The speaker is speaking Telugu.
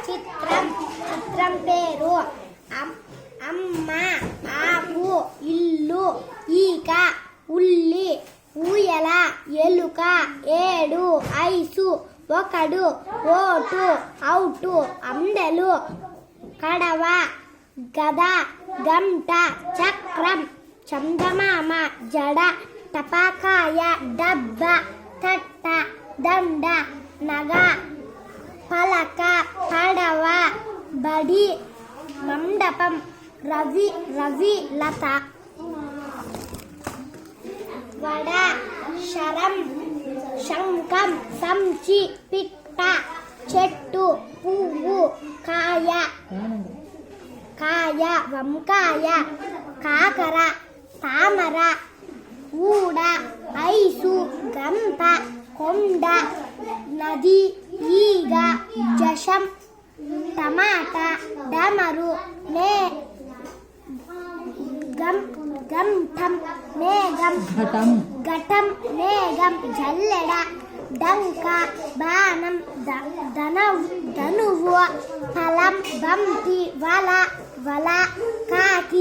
చిత్రం చిత్రం పేరు అమ్మ ఆకు ఇల్లు ఈక ఉల్లి ఊయల ఎలుక ఏడు ఐసు ఒకడు ఓటు అవుటు అందెలు కడవ గద గంట చక్రం చందమామ జడ టపాకాయ డబ్బ తట్ట దండ నగ పలక పడవ బడి మండపం రవి లత వడ శరం శంఖం సంచి పిట్ట చెట్టు పువ్వు కాయ వంకాయ కాకర తామర ఊడ ఐసు గంప కొండ నది ఈగ జషం టమాటా డమరు గంఠం మేఘం ఘటం మేఘం జల్లెడ డంక బాణం ధనువు ఫలం బంతి వల కాకి